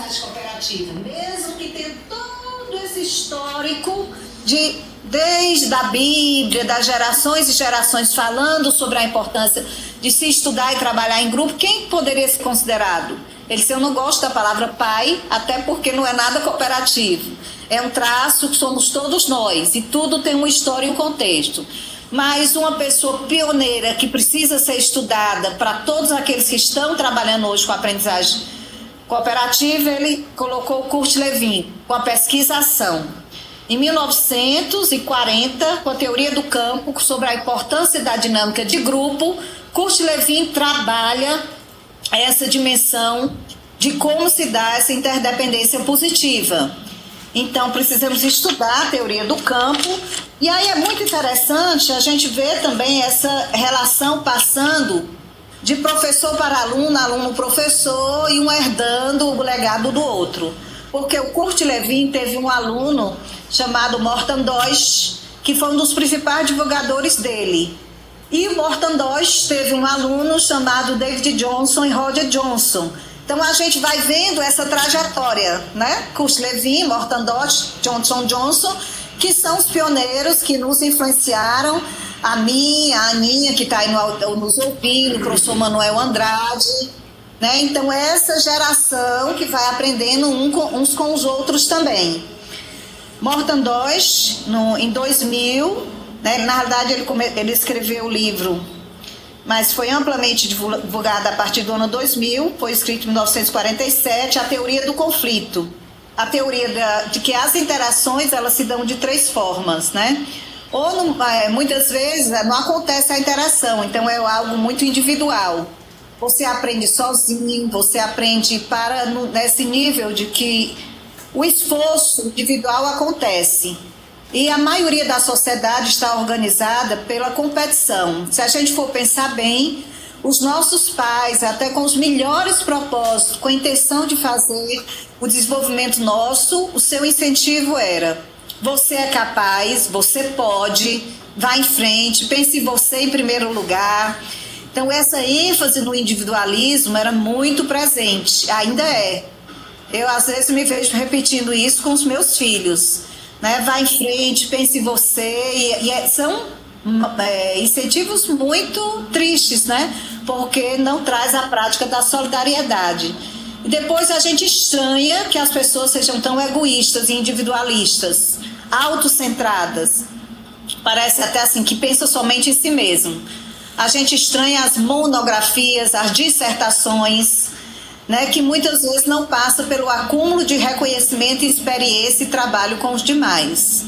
aprendizagem cooperativa, mesmo que tenha todo esse histórico desde a Bíblia, das gerações e gerações falando sobre a importância de se estudar e trabalhar em grupo, quem poderia ser considerado? Eu não gosto da palavra pai, até porque não é nada cooperativo. É um traço que somos todos nós, e tudo tem uma história e um contexto. Mas uma pessoa pioneira que precisa ser estudada para todos aqueles que estão trabalhando hoje com a aprendizagem cooperativa, ele colocou o Kurt Lewin, com a pesquisação. Em 1940, com a teoria do campo, sobre a importância da dinâmica de grupo, Kurt Lewin trabalha essa dimensão de como se dá essa interdependência positiva. Então, precisamos estudar a teoria do campo, e aí é muito interessante a gente ver também essa relação passando de professor para aluno, aluno-professor, e um herdando o legado do outro. Porque o Kurt Lewin teve um aluno chamado Morton Deutsch, que foi um dos principais divulgadores dele. E o Morton Deutsch teve um aluno chamado David Johnson e Roger Johnson. Então a gente vai vendo essa trajetória, né? Kurt Lewin, Morton Deutsch, Johnson, que são os pioneiros que nos influenciaram, a Aninha, que está aí nos ouvindo, o professor Manuel Andrade, né? Então essa geração que vai aprendendo uns com os outros também. Morton Deutsch, em 2000, né? Na realidade ele escreveu o livro, mas foi amplamente divulgada a partir do ano 2000, foi escrito em 1947, a teoria do conflito. A teoria de que as interações, elas se dão de três formas, né? Ou muitas vezes não acontece a interação, então é algo muito individual. Você aprende sozinho, você aprende nesse nível de que o esforço individual acontece. E a maioria da sociedade está organizada pela competição. Se a gente for pensar bem, os nossos pais, até com os melhores propósitos, com a intenção de fazer o desenvolvimento nosso, o seu incentivo era: você é capaz, você pode, vá em frente, pense em você em primeiro lugar. Então essa ênfase no individualismo era muito presente, ainda é. Eu às vezes me vejo repetindo isso com os meus filhos. Né? Vá em frente, pense em você, são incentivos muito tristes, né? Porque não traz a prática da solidariedade. E depois a gente estranha que as pessoas sejam tão egoístas e individualistas, autocentradas, parece até assim que pensa somente em si mesmo. A gente estranha as monografias, as dissertações, né, que muitas vezes não passa pelo acúmulo de reconhecimento, experiência e trabalho com os demais.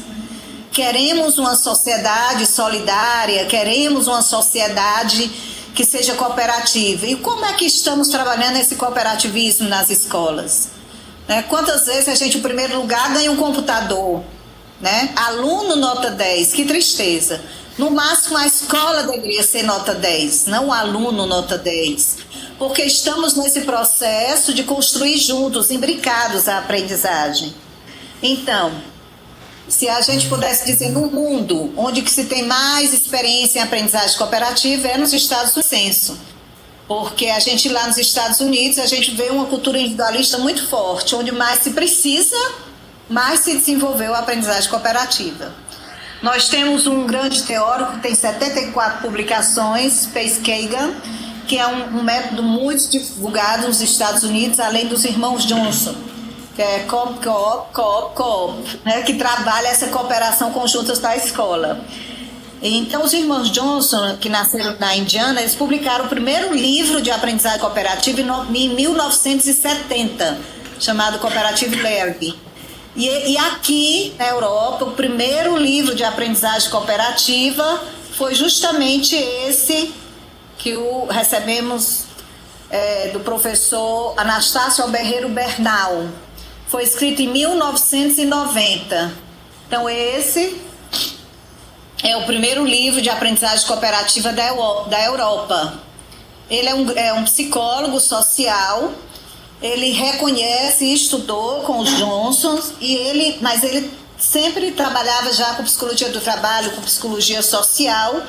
Queremos uma sociedade solidária, queremos uma sociedade que seja cooperativa. E como é que estamos trabalhando esse cooperativismo nas escolas? Né? Quantas vezes a gente, em primeiro lugar, ganha um computador? Né? Aluno nota 10, que tristeza. No máximo, a escola deveria ser nota 10, não o aluno nota 10. Porque estamos nesse processo de construir juntos, imbricados, a aprendizagem. Então, se a gente pudesse dizer, no mundo onde que se tem mais experiência em aprendizagem cooperativa é nos Estados Unidos. Porque a gente lá nos Estados Unidos, a gente vê uma cultura individualista muito forte, onde mais se precisa, mais se desenvolveu a aprendizagem cooperativa. Nós temos um grande teórico que tem 74 publicações, Pace Kagan, que é um método muito divulgado nos Estados Unidos, além dos irmãos Johnson, que é COOP, né, que trabalha essa cooperação conjunta da escola. Então, os irmãos Johnson, que nasceram na Indiana, eles publicaram o primeiro livro de aprendizagem cooperativa em 1970, chamado Cooperative Learning. E aqui, na Europa, o primeiro livro de aprendizagem cooperativa foi justamente esse que recebemos do professor Anastácio Alberreiro Bernal. Foi escrito em 1990. Então, esse é o primeiro livro de aprendizagem cooperativa da Europa. Ele é um psicólogo social. Ele reconhece e estudou com os Johnsons, mas ele sempre trabalhava já com psicologia do trabalho, com psicologia social,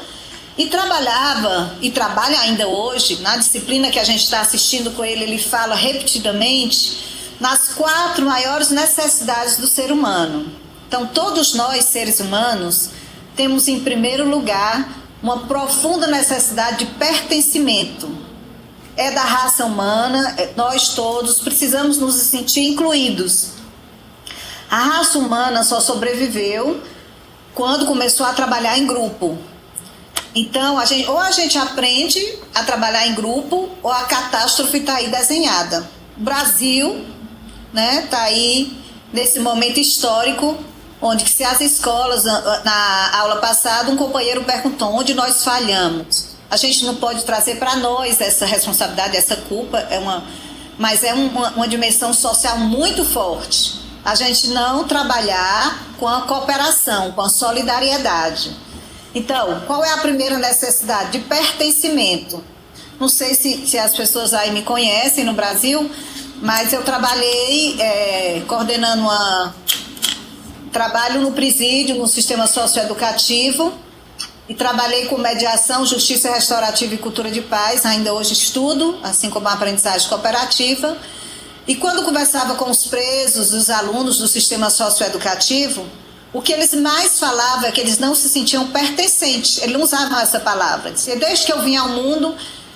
e trabalhava, e trabalha ainda hoje, na disciplina que a gente está assistindo com ele, ele fala repetidamente nas 4 maiores necessidades do ser humano. Então, todos nós, seres humanos, temos em primeiro lugar uma profunda necessidade de pertencimento. É da raça humana, nós todos precisamos nos sentir incluídos. A raça humana só sobreviveu quando começou a trabalhar em grupo. Então, ou a gente aprende a trabalhar em grupo, ou a catástrofe está aí desenhada. O Brasil, né, está aí nesse momento histórico, onde que se as escolas, na aula passada, um companheiro perguntou onde nós falhamos. A gente não pode trazer para nós essa responsabilidade, essa culpa, mas é uma dimensão social muito forte. A gente não trabalhar com a cooperação, com a solidariedade. Então, qual é a primeira necessidade? De pertencimento. Não sei se as pessoas aí me conhecem no Brasil, mas eu trabalhei coordenando trabalho no presídio, no sistema socioeducativo, e trabalhei com mediação, justiça restaurativa e cultura de paz, ainda hoje estudo, assim como a aprendizagem cooperativa. E quando conversava com os presos, os alunos do sistema socioeducativo, o que eles mais falavam é que eles não se sentiam pertencentes. Eles não usavam essa palavra. Diziam, desde que eu vim ao mundo,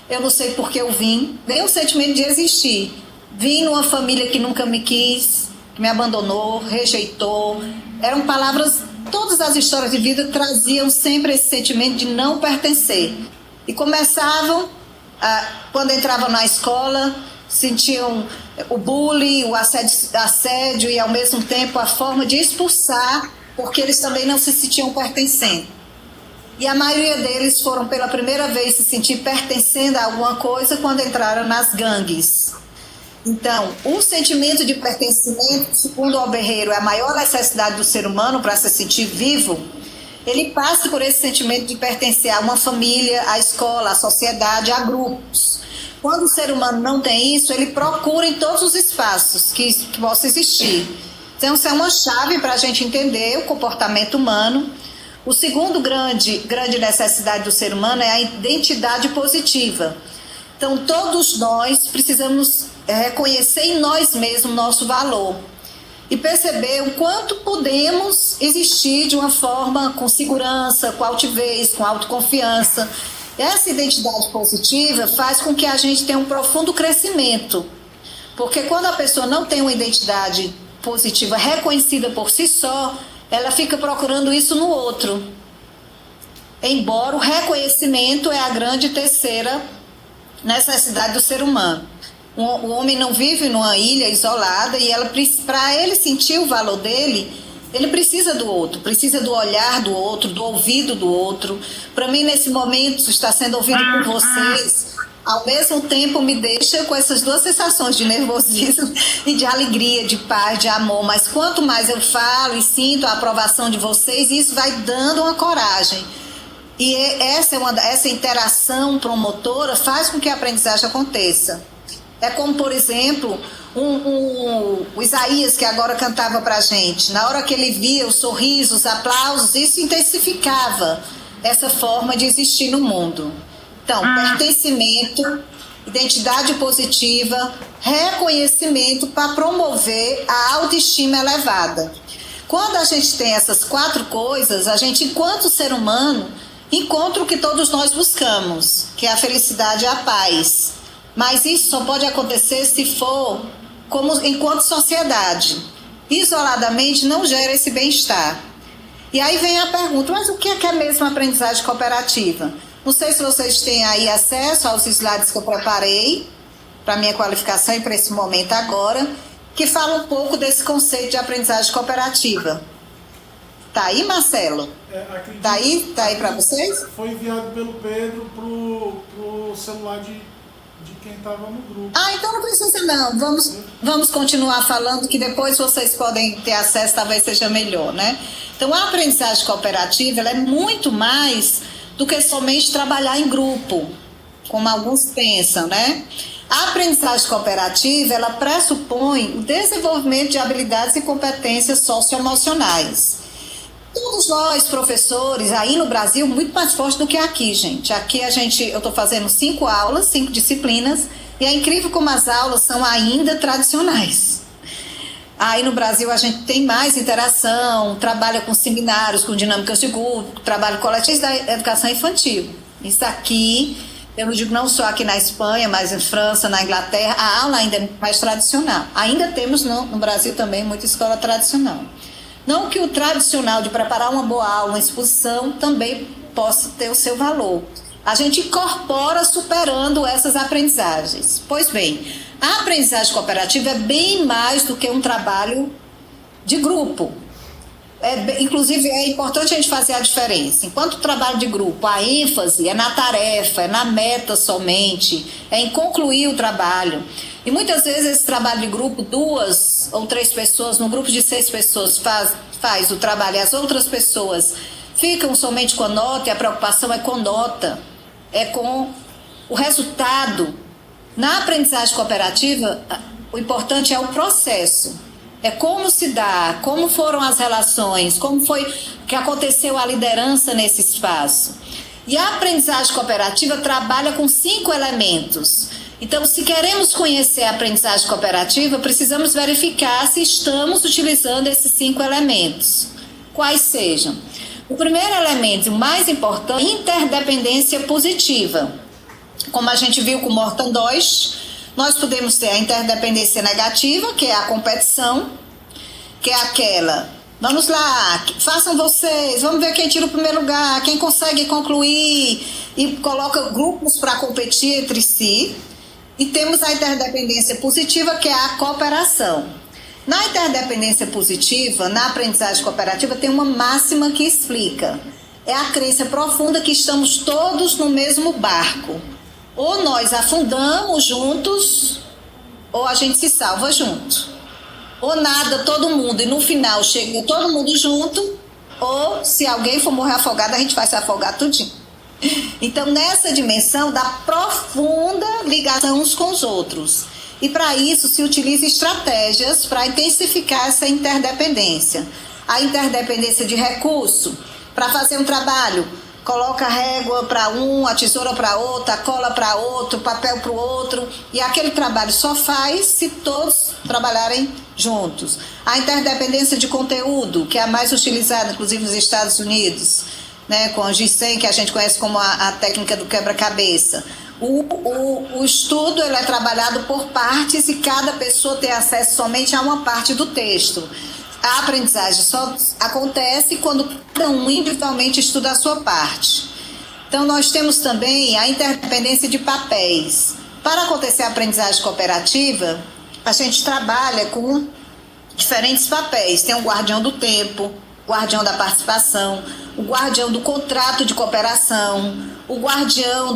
eu não sei por que eu vim. Nem o sentimento de existir. Vim numa família que nunca me quis, que me abandonou, rejeitou. Eram palavras, todas as histórias de vida traziam sempre esse sentimento de não pertencer. E começavam, quando entravam na escola, sentiam o bullying, o assédio e, ao mesmo tempo, a forma de expulsar, porque eles também não se sentiam pertencendo. E a maioria deles foram pela primeira vez se sentir pertencendo a alguma coisa quando entraram nas gangues. Então, o sentimento de pertencimento, segundo o Alberreiro, é a maior necessidade do ser humano para se sentir vivo. Ele passa por esse sentimento de pertencer a uma família, à escola, à sociedade, a grupos. Quando o ser humano não tem isso, ele procura em todos os espaços que possa existir. Então, isso é uma chave para a gente entender o comportamento humano. O segundo grande necessidade do ser humano é a identidade positiva. Então, todos nós precisamos reconhecer em nós mesmos o nosso valor e perceber o quanto podemos existir de uma forma com segurança, com altivez, com autoconfiança. Essa identidade positiva faz com que a gente tenha um profundo crescimento, porque quando a pessoa não tem uma identidade positiva reconhecida por si só, ela fica procurando isso no outro. Embora o reconhecimento é a grande terceira necessidade do ser humano. O homem não vive numa ilha isolada e para ele sentir o valor dele, ele precisa do outro, precisa do olhar do outro, do ouvido do outro. Para mim, nesse momento, estar sendo ouvido por vocês, ao mesmo tempo me deixa com essas duas sensações de nervosismo e de alegria, de paz, de amor. Mas quanto mais eu falo e sinto a aprovação de vocês, isso vai dando uma coragem. E essa interação promotora faz com que a aprendizagem aconteça. É como, por exemplo, o Isaías, que agora cantava para a gente. Na hora que ele via os sorrisos, os aplausos, isso intensificava essa forma de existir no mundo. Então, pertencimento, identidade positiva, reconhecimento para promover a autoestima elevada. Quando a gente tem essas 4 coisas, a gente, enquanto ser humano, encontra o que todos nós buscamos, que é a felicidade e a paz. Mas isso só pode acontecer se for enquanto sociedade. Isoladamente não gera esse bem-estar. E aí vem a pergunta, mas o que é mesmo a aprendizagem cooperativa? Não sei se vocês têm aí acesso aos slides que eu preparei para minha qualificação e para esse momento agora, que fala um pouco desse conceito de aprendizagem cooperativa. Tá aí, Marcelo? Tá aí para vocês? Foi enviado pelo Pedro pro celular de quem estava no grupo. Então não precisa não. Vamos continuar falando, que depois vocês podem ter acesso, talvez seja melhor, né? Então, a aprendizagem cooperativa, ela é muito mais do que somente trabalhar em grupo, como alguns pensam, né? A aprendizagem cooperativa, ela pressupõe o desenvolvimento de habilidades e competências socioemocionais. Todos nós, professores, aí no Brasil, muito mais forte do que aqui, gente. Aqui eu estou fazendo 5 aulas, 5 disciplinas, e é incrível como as aulas são ainda tradicionais. Aí no Brasil a gente tem mais interação, trabalha com seminários, com dinâmicas de grupo, trabalho coletivo da educação infantil. Isso aqui, eu não digo não só aqui na Espanha, mas em França, na Inglaterra, a aula ainda é mais tradicional. Ainda temos no Brasil também muita escola tradicional. Não que o tradicional de preparar uma boa aula, uma exposição, também possa ter o seu valor. A gente incorpora superando essas aprendizagens. Pois bem, a aprendizagem cooperativa é bem mais do que um trabalho de grupo. Inclusive, é importante a gente fazer a diferença. Enquanto o trabalho de grupo, a ênfase é na tarefa, é na meta somente, é em concluir o trabalho. E muitas vezes esse trabalho de grupo, 2 ou 3 pessoas, num grupo de 6 pessoas faz o trabalho e as outras pessoas ficam somente com a nota, e a preocupação é com nota, é com o resultado. Na aprendizagem cooperativa, o importante é o processo. É como se dá, como foram as relações, como foi que aconteceu a liderança nesse espaço. E a aprendizagem cooperativa trabalha com 5 elementos. Então, se queremos conhecer a aprendizagem cooperativa, precisamos verificar se estamos utilizando esses 5 elementos. Quais sejam? O primeiro elemento, o mais importante, é interdependência positiva. Como a gente viu com Morton Deutsch, nós podemos ter a interdependência negativa, que é a competição, que é aquela, vamos lá, façam vocês, vamos ver quem tira o primeiro lugar, quem consegue concluir, e coloca grupos para competir entre si. E temos a interdependência positiva, que é a cooperação. Na interdependência positiva, na aprendizagem cooperativa, tem uma máxima que explica. É a crença profunda que estamos todos no mesmo barco. Ou nós afundamos juntos, ou a gente se salva junto. Ou nada todo mundo e no final chega todo mundo junto, ou se alguém for morrer afogado, a gente vai se afogar tudinho. Então, nessa dimensão da profunda ligação uns com os outros. E para isso se utiliza estratégias para intensificar essa interdependência. A interdependência de recurso, para fazer um trabalho, coloca a régua para um, a tesoura para outro, a cola para outro, o papel para o outro, e aquele trabalho só faz se todos trabalharem juntos. A interdependência de conteúdo, que é a mais utilizada, inclusive nos Estados Unidos, né, com a GISEM, que a gente conhece como a técnica do quebra-cabeça. O estudo ele é trabalhado por partes e cada pessoa tem acesso somente a uma parte do texto. A aprendizagem só acontece quando cada um individualmente estuda a sua parte. Então, nós temos também a interdependência de papéis. Para acontecer a aprendizagem cooperativa, a gente trabalha com diferentes papéis. Tem o guardião do tempo, o guardião da participação, o guardião do contrato de cooperação, o guardião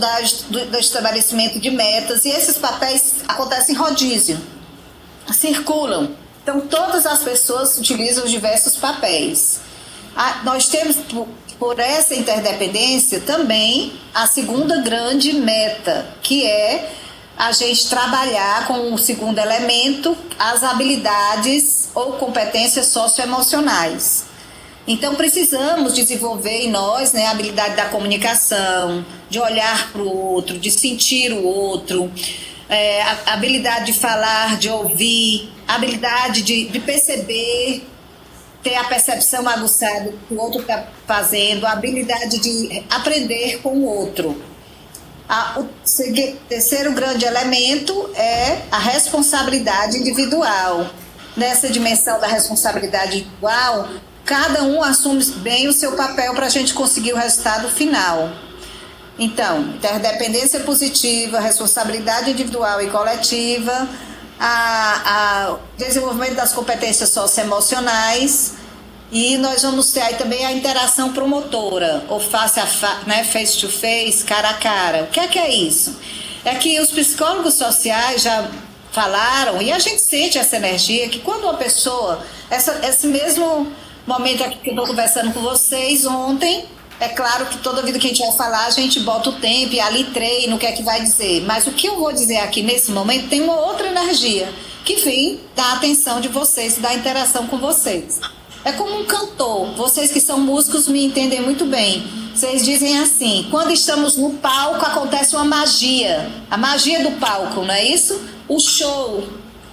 do estabelecimento de metas. E esses papéis acontecem em rodízio, circulam. Então, todas as pessoas utilizam os diversos papéis. Nós temos, por essa interdependência, também a segunda grande meta, que é a gente trabalhar com o segundo elemento, as habilidades ou competências socioemocionais. Então, precisamos desenvolver em nós, né, a habilidade da comunicação, de olhar para o outro, de sentir o outro, a habilidade de falar, de ouvir, a habilidade de perceber, ter a percepção aguçada do que o outro está fazendo, a habilidade de aprender com o outro. O terceiro grande elemento é a responsabilidade individual. Nessa dimensão da responsabilidade individual, cada um assume bem o seu papel para a gente conseguir o resultado final. Então, interdependência positiva, responsabilidade individual e coletiva, o desenvolvimento das competências socioemocionais, e nós vamos ter aí também a interação promotora, ou face to face, cara a cara. O que é isso? É que os psicólogos sociais já falaram, e a gente sente essa energia, que quando uma pessoa, esse mesmo momento aqui que eu estou conversando com vocês ontem, é claro que toda vida que a gente vai falar, a gente bota o tempo e ali treina o que é que vai dizer. Mas o que eu vou dizer aqui nesse momento tem uma outra energia que vem da atenção de vocês, da interação com vocês. É como um cantor. Vocês que são músicos me entendem muito bem. Vocês dizem assim, quando estamos no palco acontece uma magia. A magia do palco, não é isso? O show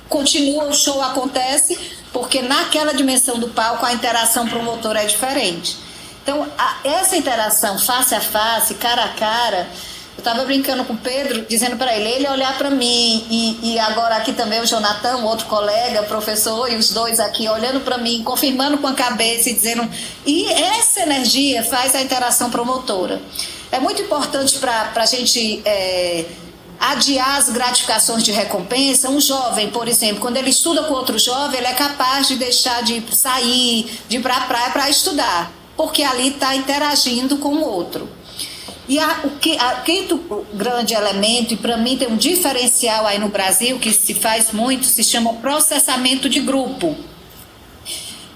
continua, o show acontece porque naquela dimensão do palco a interação promotora é diferente. Então, essa interação face a face, cara a cara, eu estava brincando com o Pedro, dizendo para ele olhar para mim, e agora aqui também o Jonathan, outro colega, professor, e os dois aqui olhando para mim, confirmando com a cabeça e dizendo... E essa energia faz a interação promotora. É muito importante para a gente adiar as gratificações de recompensa. Um jovem, por exemplo, quando ele estuda com outro jovem, ele é capaz de deixar de sair, de ir para a praia para estudar, porque ali está interagindo com o outro. E o quinto grande elemento, e para mim tem um diferencial aí no Brasil, que se faz muito, se chama processamento de grupo.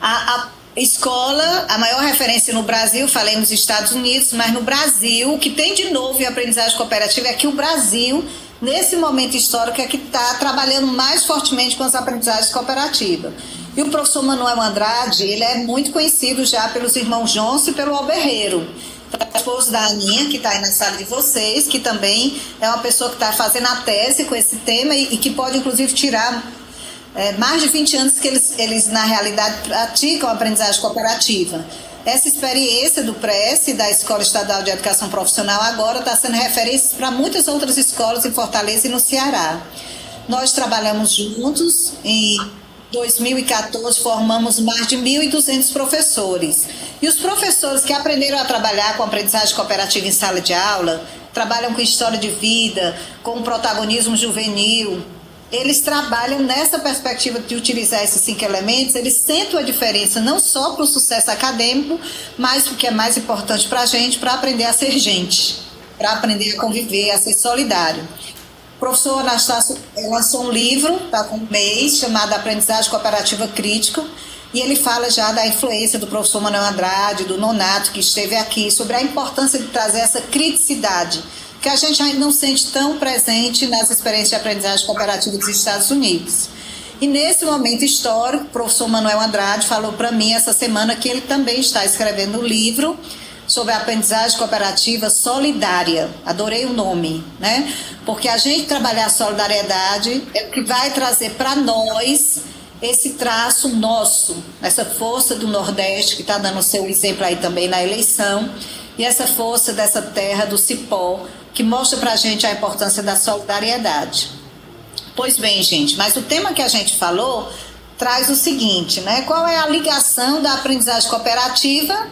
A escola, a maior referência no Brasil, falei nos Estados Unidos, mas no Brasil, o que tem de novo em aprendizagem cooperativa é que o Brasil, nesse momento histórico, é que está trabalhando mais fortemente com as aprendizagens cooperativas. E o professor Manuel Andrade, ele é muito conhecido já pelos irmãos Johnson e pelo Alberreiro. O esposo da Aninha, que está aí na sala de vocês, que também é uma pessoa que está fazendo a tese com esse tema e que pode, inclusive, tirar mais de 20 anos que eles, na realidade, praticam a aprendizagem cooperativa. Essa experiência do PRES, da Escola Estadual de Educação Profissional, agora está sendo referência para muitas outras escolas em Fortaleza e no Ceará. Nós trabalhamos juntos. Em 2014 formamos mais de 1.200 professores. E os professores que aprenderam a trabalhar com aprendizagem cooperativa em sala de aula, trabalham com história de vida, com protagonismo juvenil, eles trabalham nessa perspectiva de utilizar esses 5 elementos. Eles sentem a diferença não só para o sucesso acadêmico, mas o que é mais importante para a gente, para aprender a ser gente, para aprender a conviver, a ser solidário. O professor Anastácio lançou um livro, está com um mês, chamado Aprendizagem Cooperativa Crítica, e ele fala já da influência do professor Manuel Andrade, do Nonato, que esteve aqui, sobre a importância de trazer essa criticidade, que a gente ainda não sente tão presente nas experiências de aprendizagem cooperativa dos Estados Unidos. E nesse momento histórico, o professor Manuel Andrade falou para mim essa semana que ele também está escrevendo um livro sobre a aprendizagem cooperativa solidária. Adorei o nome, né? Porque a gente trabalhar a solidariedade é o que vai trazer para nós esse traço nosso, essa força do Nordeste, que está dando o seu exemplo aí também na eleição, e essa força dessa terra do cipó, que mostra para a gente a importância da solidariedade. Pois bem, gente, mas o tema que a gente falou traz o seguinte, né? Qual é a ligação da aprendizagem cooperativa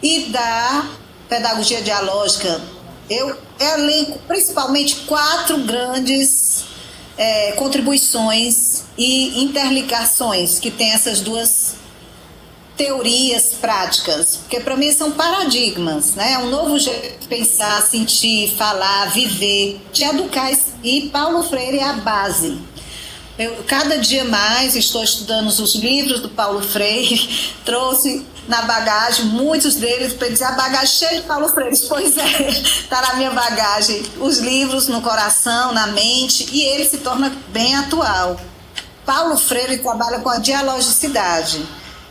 e da pedagogia dialógica? Eu elenco principalmente 4 grandes contribuições e interligações que tem essas duas teorias práticas, porque para mim são paradigmas, né? É um novo jeito de pensar, sentir, falar, viver, de educar, e Paulo Freire é a base. Eu, cada dia mais, estou estudando os livros do Paulo Freire, trouxe na bagagem, muitos deles, para dizer, a bagagem cheia de Paulo Freire. Pois é, está na minha bagagem, os livros no coração, na mente, e ele se torna bem atual. Paulo Freire trabalha com a dialogicidade.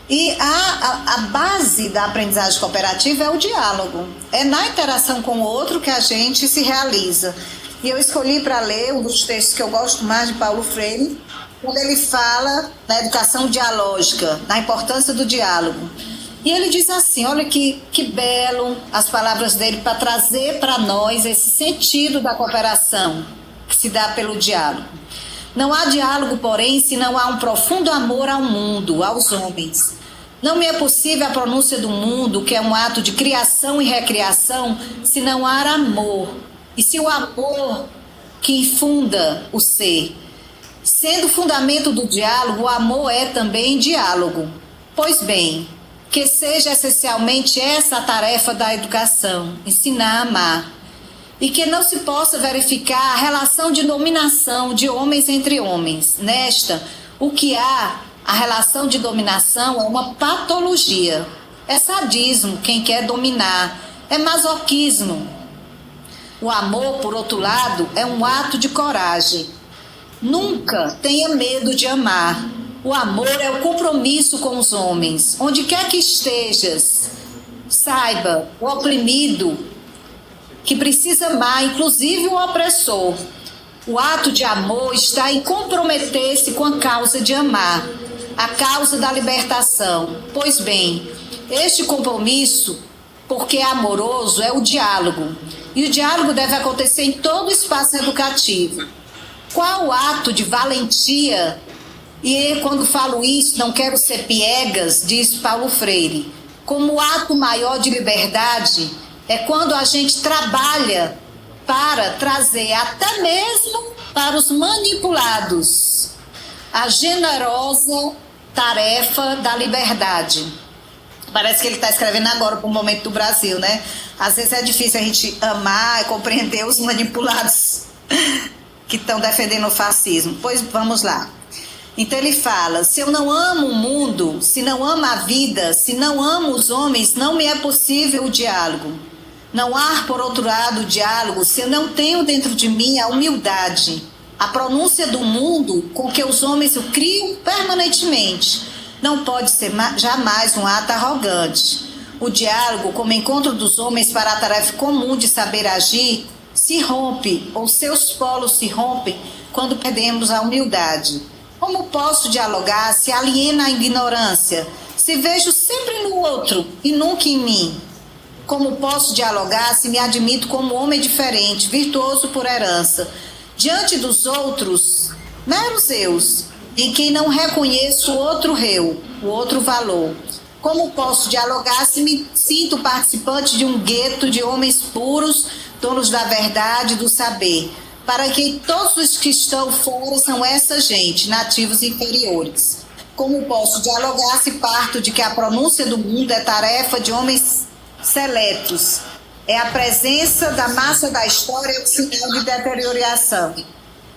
E a base da aprendizagem cooperativa é o diálogo. É na interação com o outro que a gente se realiza. E eu escolhi para ler um dos textos que eu gosto mais de Paulo Freire, quando ele fala na educação dialógica, na importância do diálogo. E ele diz assim, olha que belo as palavras dele para trazer para nós esse sentido da cooperação que se dá pelo diálogo. Não há diálogo, porém, se não há um profundo amor ao mundo, aos homens. Não me é possível a pronúncia do mundo, que é um ato de criação e recriação, se não há amor. E se o amor que infunda o ser, sendo o fundamento do diálogo, o amor é também diálogo. Pois bem, que seja essencialmente essa a tarefa da educação, ensinar a amar. E que não se possa verificar a relação de dominação de homens entre homens. Nesta, o que há, a relação de dominação é uma patologia. É sadismo, quem quer dominar. É masoquismo. O amor, por outro lado, é um ato de coragem. Nunca tenha medo de amar. O amor é o compromisso com os homens. Onde quer que estejas, saiba, o oprimido, que precisa amar, inclusive o opressor. O ato de amor está em comprometer-se com a causa de amar. a causa da libertação. Pois bem, este compromisso, porque é amoroso, é o diálogo. E o diálogo deve acontecer em todo o espaço educativo. Qual o ato de valentia? E quando falo isso, não quero ser piegas, diz Paulo Freire. Como o ato maior de liberdade é quando a gente trabalha para trazer até mesmo para os manipulados a generosa tarefa da liberdade. Parece que ele está escrevendo agora para o momento do Brasil, né? Às vezes é difícil a gente amar e compreender os manipulados que estão defendendo o fascismo. Pois vamos lá. Então ele fala, se eu não amo o mundo, se não amo a vida, se não amo os homens, não me é possível o diálogo. Não há, por outro lado, o diálogo se eu não tenho dentro de mim a humildade, a pronúncia do mundo com que os homens o criam permanentemente. Não pode ser jamais um ato arrogante. O diálogo, como encontro dos homens para a tarefa comum de saber agir, se rompe, ou seus polos se rompem, quando perdemos a humildade. Como posso dialogar se aliena a ignorância, se vejo sempre no outro e nunca em mim? Como posso dialogar se me admito como homem diferente, virtuoso por herança, diante dos outros, meros eus, em quem não reconheço o outro eu, o outro valor? Como posso dialogar se me sinto participante de um gueto de homens puros, donos da verdade e do saber, para que todos os que estão fora são essa gente, nativos inferiores? Como posso dialogar se parto de que a pronúncia do mundo é tarefa de homens seletos? É a presença da massa da história o sinal de deterioração.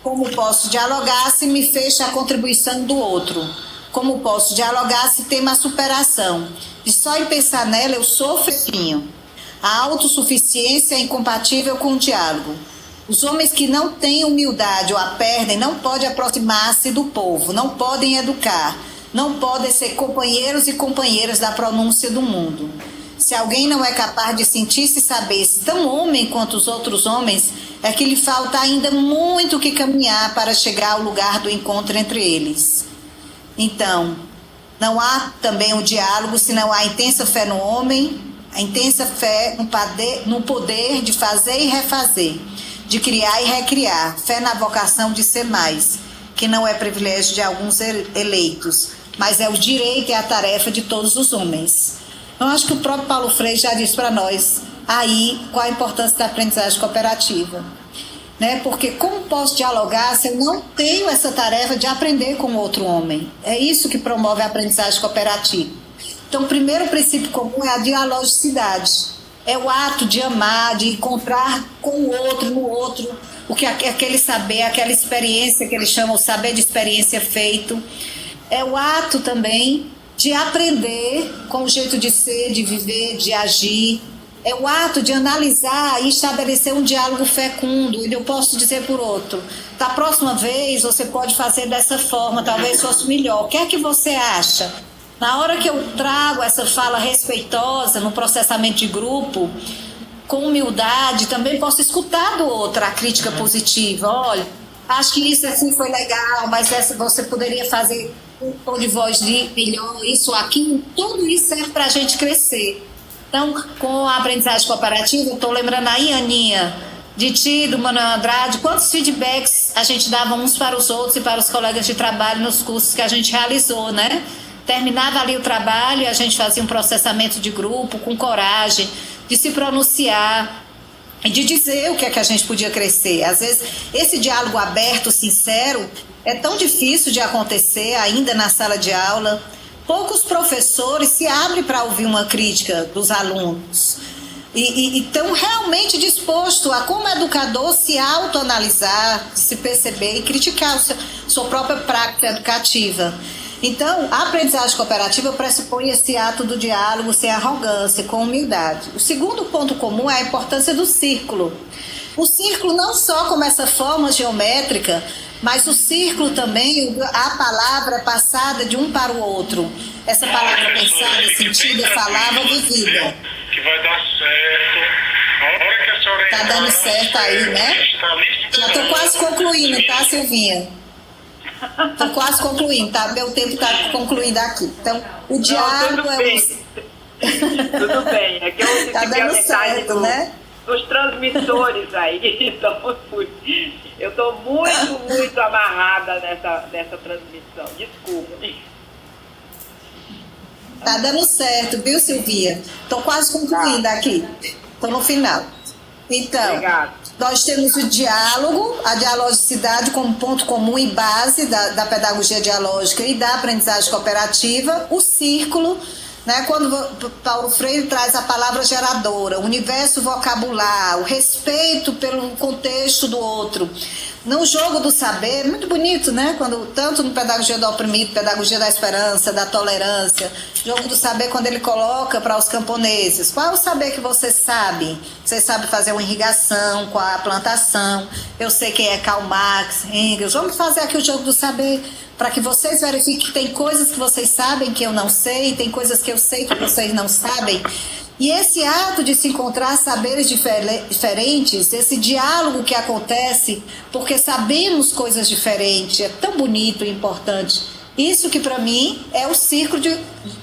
Como posso dialogar se me fecha a contribuição do outro? Como posso dialogar se temo a superação? E só em pensar nela eu sofro e pinho. A autossuficiência é incompatível com o diálogo. Os homens que não têm humildade ou a perdem não podem aproximar-se do povo, não podem educar, não podem ser companheiros e companheiras da pronúncia do mundo. Se alguém não é capaz de sentir-se e saber-se tão homem quanto os outros homens, é que lhe falta ainda muito que caminhar para chegar ao lugar do encontro entre eles. Então, não há também o diálogo se não há intensa fé no homem, a intensa fé no poder de fazer e refazer, de criar e recriar, fé na vocação de ser mais, que não é privilégio de alguns eleitos, mas é o direito e a tarefa de todos os homens. Eu acho que o próprio Paulo Freire já disse para nós aí qual a importância da aprendizagem cooperativa, né? Porque como posso dialogar se eu não tenho essa tarefa de aprender com outro homem? É isso que promove a aprendizagem cooperativa. Então, o primeiro princípio comum é a dialogicidade. É o ato de amar, de encontrar com o outro, no outro, o que aquele saber, aquela experiência que eles chamam o saber de experiência feito. É o ato também de aprender com o jeito de ser, de viver, de agir. É o ato de analisar e estabelecer um diálogo fecundo. E eu posso dizer por outro, da próxima vez você pode fazer dessa forma, talvez fosse melhor. O que é que você acha? Na hora que eu trago essa fala respeitosa no processamento de grupo, com humildade, também posso escutar do outro a crítica positiva. Olha, acho que isso assim foi legal, mas você poderia fazer um tom de voz melhor, isso, aquilo. Tudo isso serve para a gente crescer. Então, com a aprendizagem cooperativa, eu estou lembrando aí, Aninha, de ti, do Manuel Andrade, quantos feedbacks a gente dava uns para os outros e para os colegas de trabalho nos cursos que a gente realizou, né? Terminava ali o trabalho e a gente fazia um processamento de grupo com coragem, de se pronunciar e de dizer o que é que a gente podia crescer. Às vezes, esse diálogo aberto, sincero, é tão difícil de acontecer ainda na sala de aula. Poucos professores se abrem para ouvir uma crítica dos alunos e estão realmente dispostos a, como educador, se autoanalisar, se perceber e criticar a sua própria prática educativa. Então, a aprendizagem cooperativa pressupõe esse ato do diálogo sem arrogância, com humildade. O segundo ponto comum é a importância do círculo. O círculo não só como essa forma geométrica, mas o círculo também, a palavra passada de um para o outro. Essa palavra pensada, sentida, falada, vivida. Que vai dar certo. A hora que a senhora tá dando certo aí, né? Já estou quase concluindo, tá, Silvinha? Estou quase concluindo, tá? Meu tempo está concluindo aqui. Então, o diálogo tudo bem. Tudo bem. É que eu recebi a mensagem dos transmissores aí, então eu estou muito amarrada nessa transmissão. Desculpa. Tá dando certo, viu, Silvia? Estou quase concluindo aqui. Estou no final. Então, obrigada. Nós temos o diálogo, a dialogicidade como ponto comum e base da pedagogia dialógica e da aprendizagem cooperativa, o círculo, né, quando Paulo Freire traz a palavra geradora, o universo vocabular, o respeito pelo contexto do outro. No jogo do saber, muito bonito, né? Quando, tanto no Pedagogia do Oprimido, Pedagogia da Esperança, da Tolerância, jogo do saber, quando ele coloca para os camponeses, qual é o saber que você sabe? Você sabe fazer uma irrigação com a plantação, eu sei quem é Karl Marx, Engels, vamos fazer aqui o jogo do saber, para que vocês verifiquem que tem coisas que vocês sabem que eu não sei, tem coisas que eu sei que vocês não sabem. E esse ato de se encontrar saberes diferentes, esse diálogo que acontece, porque sabemos coisas diferentes, é tão bonito e importante. Isso que para mim é o círculo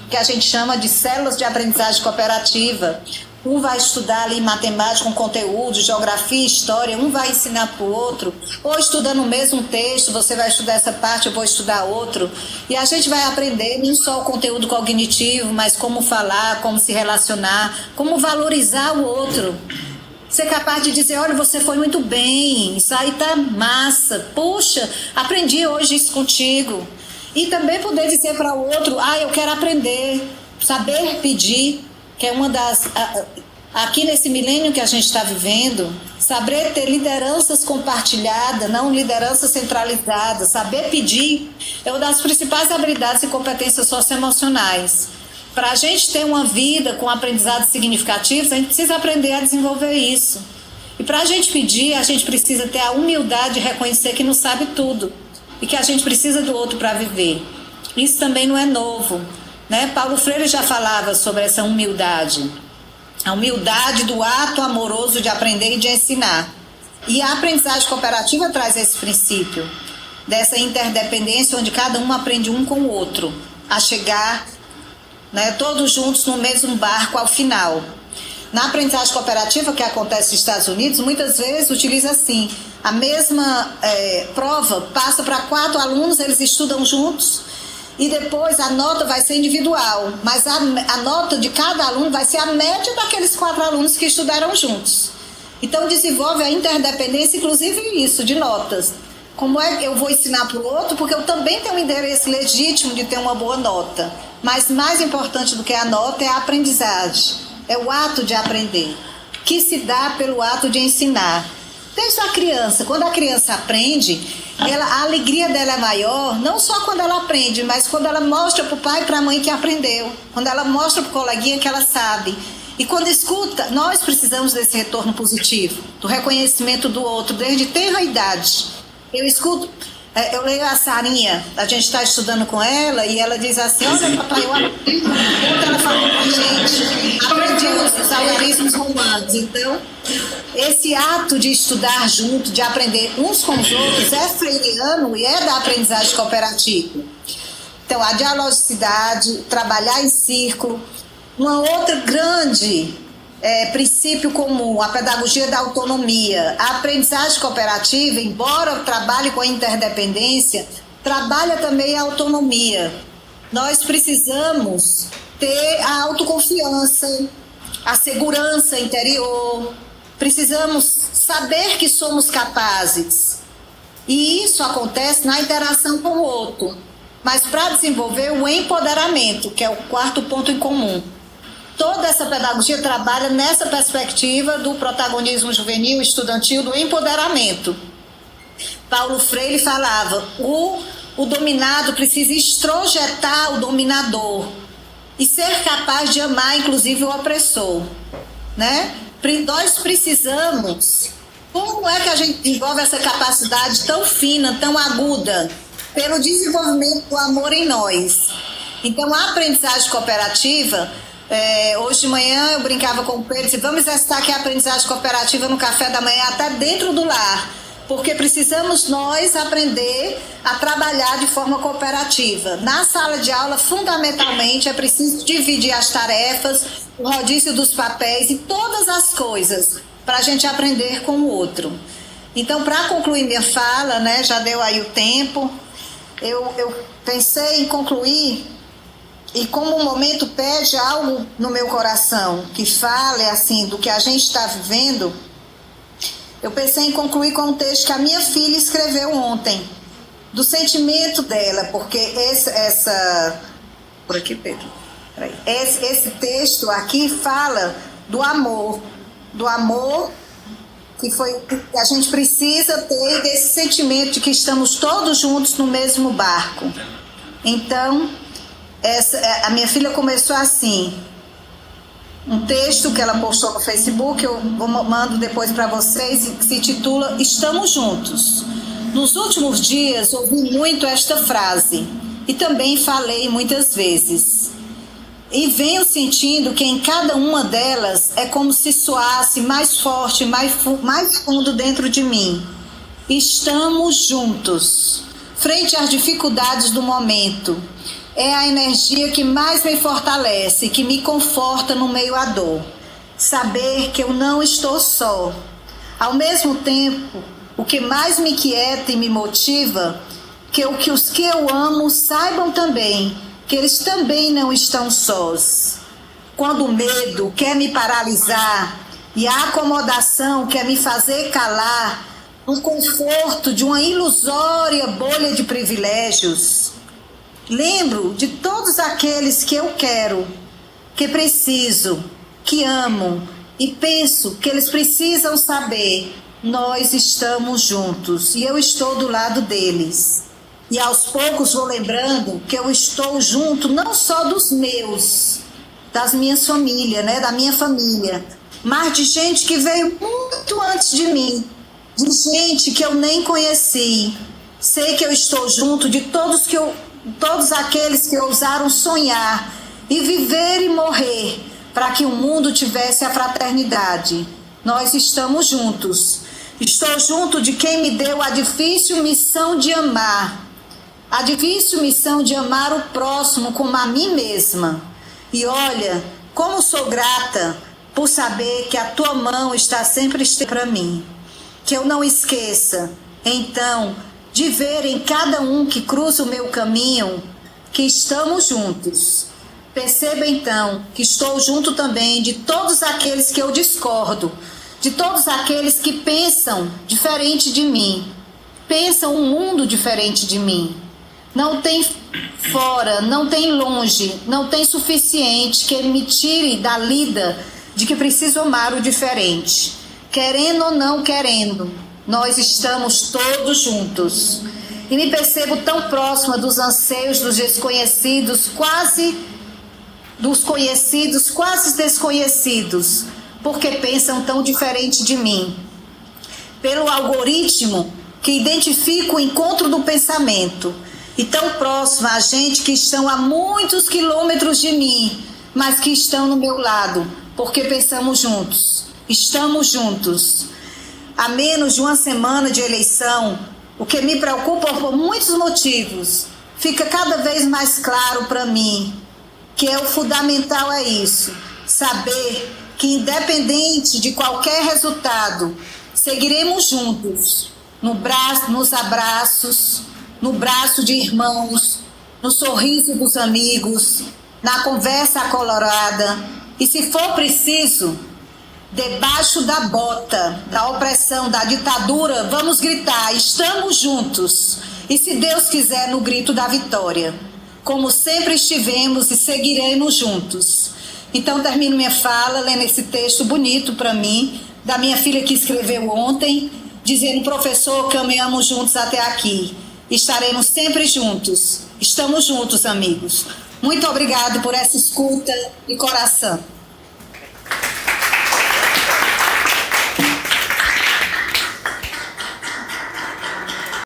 que a gente chama de células de aprendizagem cooperativa. Um vai estudar ali matemática com conteúdo, geografia, história, um vai ensinar para o outro, ou estudando o mesmo texto, você vai estudar essa parte, eu vou estudar outro, e a gente vai aprender não só o conteúdo cognitivo, mas como falar, como se relacionar, como valorizar o outro. Ser capaz de dizer, olha, você foi muito bem, isso aí tá massa, puxa, aprendi hoje isso contigo. E também poder dizer para o outro, eu quero aprender, saber pedir, que é uma das... Aqui nesse milênio que a gente está vivendo, saber ter lideranças compartilhadas, não liderança centralizada, saber pedir é uma das principais habilidades e competências socioemocionais. Para a gente ter uma vida com aprendizados significativos, a gente precisa aprender a desenvolver isso. E para a gente pedir, a gente precisa ter a humildade de reconhecer que não sabe tudo e que a gente precisa do outro para viver. Isso também não é novo. Paulo Freire já falava sobre essa humildade, a humildade do ato amoroso de aprender e de ensinar. E a aprendizagem cooperativa traz esse princípio, dessa interdependência onde cada um aprende um com o outro, a chegar todos juntos no mesmo barco ao final. Na aprendizagem cooperativa que acontece nos Estados Unidos, muitas vezes utiliza assim, a mesma prova passa para 4 alunos, eles estudam juntos, e depois a nota vai ser individual, mas a nota de cada aluno vai ser a média daqueles 4 alunos que estudaram juntos. Então desenvolve a interdependência, inclusive isso, de notas. Como é que eu vou ensinar para o outro? Porque eu também tenho um interesse legítimo de ter uma boa nota. Mas mais importante do que a nota é a aprendizagem, é o ato de aprender, que se dá pelo ato de ensinar. Desde a criança, quando a criança aprende, a alegria dela é maior, não só quando ela aprende, mas quando ela mostra para o pai e para a mãe que aprendeu, quando ela mostra para o coleguinha que ela sabe. E quando escuta, nós precisamos desse retorno positivo, do reconhecimento do outro, desde tenra idade. Eu escuto, eu leio a Sarinha, a gente está estudando com ela, e ela diz assim, olha papai, eu aprendi, quando ela falou para a gente, aprendi os algarismos romanos. Então, esse ato de estudar junto, de aprender uns com os outros, é freiriano e é da aprendizagem cooperativa. Então, a dialogicidade, trabalhar em círculo, uma outra grande princípio comum, a pedagogia da autonomia. A aprendizagem cooperativa, embora trabalhe com a interdependência, trabalha também a autonomia. Nós precisamos ter a autoconfiança, a segurança interior, precisamos saber que somos capazes. E isso acontece na interação com o outro. Mas para desenvolver o empoderamento, que é o 4º ponto em comum. Toda essa pedagogia trabalha nessa perspectiva do protagonismo juvenil, estudantil, do empoderamento. Paulo Freire falava, o dominado precisa extrojetar o dominador e ser capaz de amar, inclusive, o opressor. Nós precisamos... Como é que a gente desenvolve essa capacidade tão fina, tão aguda? Pelo desenvolvimento do amor em nós. Então, a aprendizagem cooperativa... hoje de manhã eu brincava com o Pedro e disse, vamos exercitar aqui a aprendizagem cooperativa no café da manhã, até dentro do lar. porque precisamos nós aprender a trabalhar de forma cooperativa. Na sala de aula, fundamentalmente, é preciso dividir as tarefas, o rodízio dos papéis e todas as coisas, para a gente aprender com o outro. Então, para concluir minha fala, né, já deu aí o tempo, eu pensei em concluir, e como o momento pede algo no meu coração que fale assim do que a gente está vivendo, eu pensei em concluir com um texto que a minha filha escreveu ontem, do sentimento dela, porque por aqui, Pedro. Esse texto aqui fala do amor que a gente precisa ter, desse sentimento de que estamos todos juntos no mesmo barco. Então, a minha filha começou assim, um texto que ela postou no Facebook, eu mando depois para vocês, que se titula Estamos Juntos. Nos últimos dias ouvi muito esta frase e também falei muitas vezes. E venho sentindo que em cada uma delas é como se soasse mais forte, mais fundo dentro de mim. Estamos juntos, frente às dificuldades do momento. É a energia que mais me fortalece, que me conforta no meio à dor. Saber que eu não estou só. Ao mesmo tempo, o que mais me inquieta e me motiva, que os que eu amo saibam também que eles também não estão sós. Quando o medo quer me paralisar e a acomodação quer me fazer calar no conforto de uma ilusória bolha de privilégios, lembro de todos aqueles que eu quero, que preciso, que amo, e penso que eles precisam saber: nós estamos juntos e eu estou do lado deles. E aos poucos vou lembrando que eu estou junto não só dos meus, das minhas famílias, né, da minha família, mas de gente que veio muito antes de mim, de gente que eu nem conheci. Sei que eu estou junto de todos aqueles que ousaram sonhar e viver e morrer para que o mundo tivesse a fraternidade. Nós estamos juntos. Estou junto de quem me deu a difícil missão de amar. A difícil missão de amar o próximo como a mim mesma. E olha, como sou grata por saber que a tua mão está sempre para mim. Que eu não esqueça, então, de ver em cada um que cruza o meu caminho, que estamos juntos. Perceba então que estou junto também de todos aqueles que eu discordo, de todos aqueles que pensam diferente de mim, pensam um mundo diferente de mim. Não tem fora, não tem longe, não tem suficiente que me tire da lida de que preciso amar o diferente. Querendo ou não querendo, nós estamos todos juntos. E me percebo tão próxima dos anseios dos desconhecidos, dos conhecidos, quase desconhecidos, porque pensam tão diferente de mim. Pelo algoritmo que identifica o encontro do pensamento, e tão próxima a gente que estão a muitos quilômetros de mim, mas que estão no meu lado, porque pensamos juntos, estamos juntos. Há menos de uma semana de eleição, o que me preocupa por muitos motivos, fica cada vez mais claro para mim, que o fundamental é isso, saber que independente de qualquer resultado, seguiremos juntos, nos abraços, no braço de irmãos, no sorriso dos amigos, na conversa acolorada e, se for preciso, debaixo da bota, da opressão, da ditadura, vamos gritar: estamos juntos. E, se Deus quiser, no grito da vitória, como sempre estivemos e seguiremos juntos. Então, termino minha fala lendo esse texto bonito para mim, da minha filha que escreveu ontem, dizendo: professor, caminhamos juntos até aqui. Estaremos sempre juntos. Estamos juntos, amigos. Muito obrigado por essa escuta de coração.